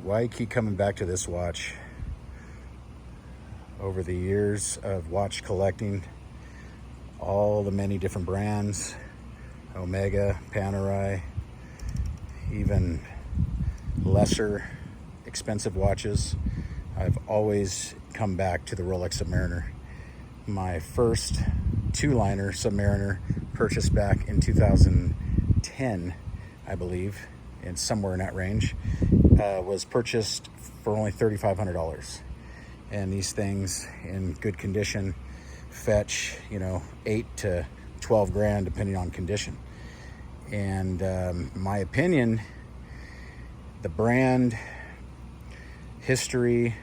why I keep coming back to this watch over the years of watch collecting, all the many different brands, Omega, Panerai, even lesser expensive watches. I've always come back to the Rolex Submariner. My first two-liner Submariner, purchased back in 2010, I believe, and somewhere in that range, was purchased for only $3,500. And these things in good condition fetch, 8 to 12 grand depending on condition. And in my opinion, the brand, history,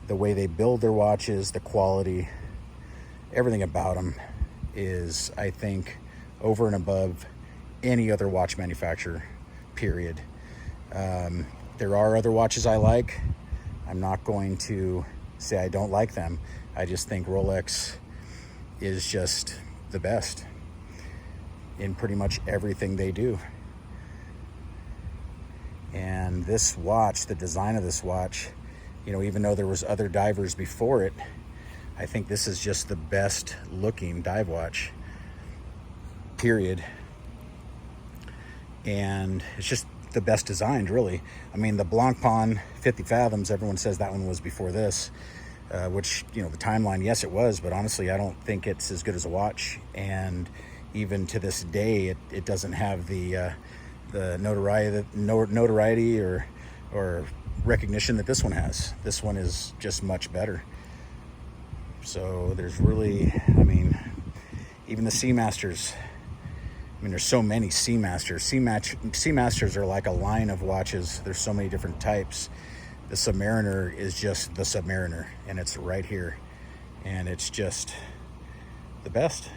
the way they build their watches, the quality, everything about them is, I think, over and above any other watch manufacturer, period. There are other watches I like. I'm not going to say I don't like them. I just think Rolex is just the best in pretty much everything they do. And this watch, the design of this watch, even though there was other divers before it, I think this is just the best looking dive watch, period. And it's just the best designed, really. I mean, the Blancpain 50 Fathoms, everyone says that one was before this, which, the timeline, yes, it was, but honestly, I don't think it's as good as a watch. And even to this day, it doesn't have the notoriety or recognition that this one has. This one is just much better. So there's really, even the Seamasters. There's so many Seamasters. Seamasters are like a line of watches. There's so many different types. The Submariner is just the Submariner, and it's right here. And it's just the best.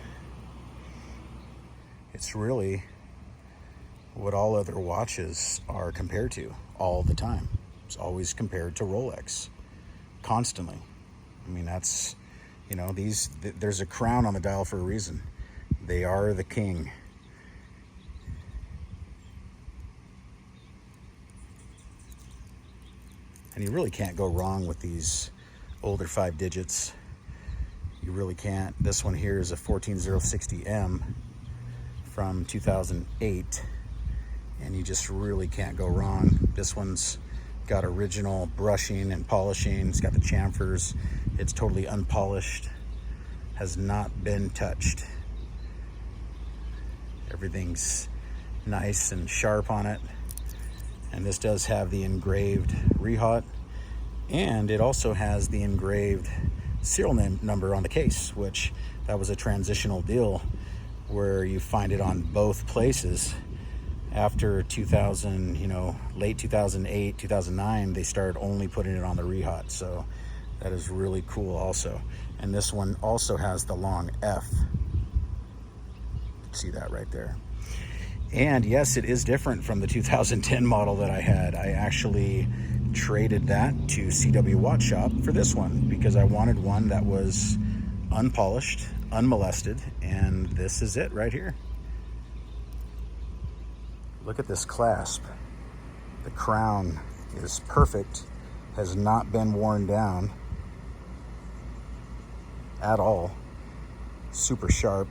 It's really what all other watches are compared to all the time. It's always compared to Rolex, constantly. That's, there's a crown on the dial for a reason. They are the king. And you really can't go wrong with these older 5 digits. You really can't. This one here is a 14060M from 2008. And you just really can't go wrong. This one's got original brushing and polishing. It's got the chamfers. It's totally unpolished. Has not been touched. Everything's nice and sharp on it. And this does have the engraved rehaut. And it also has the engraved serial number on the case, which that was a transitional deal where you find it on both places. After 2000, late 2008, 2009, they started only putting it on the rehaut. So that is really cool also. And this one also has the long F. See that right there. And yes, it is different from the 2010 model that I had. I actually traded that to CW Watch Shop for this one because I wanted one that was unpolished, unmolested, and this is it right here. Look at this clasp. The crown is perfect, has not been worn down at all. Super sharp.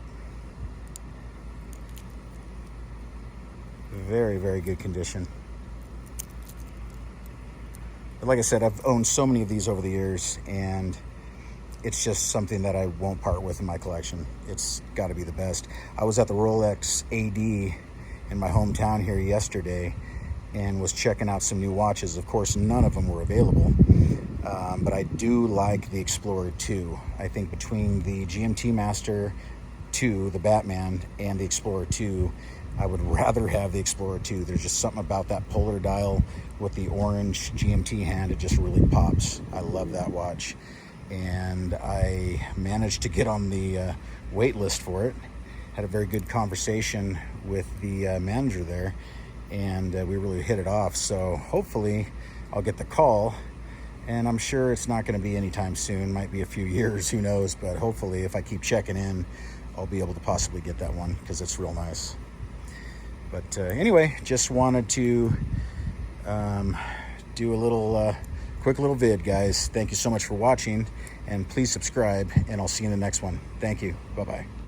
Very, very good condition. But like I said, I've owned so many of these over the years, and it's just something that I won't part with in my collection. It's got to be the best. I was at the Rolex AD in my hometown here yesterday and was checking out some new watches. Of course, none of them were available, but I do like the Explorer 2. I think between the GMT Master 2, the Batman, and the Explorer 2, I would rather have the Explorer 2. There's just something about that polar dial with the orange GMT hand. It just really pops. I love that watch. And I managed to get on the wait list for it. Had a very good conversation with the manager there, and we really hit it off. So hopefully I'll get the call, and I'm sure it's not going to be anytime soon. Might be a few years, who knows, but hopefully if I keep checking in, I'll be able to possibly get that one because it's real nice. But anyway, just wanted to do a little quick little vid, guys. Thank you so much for watching, and please subscribe, and I'll see you in the next one. Thank you. Bye-bye.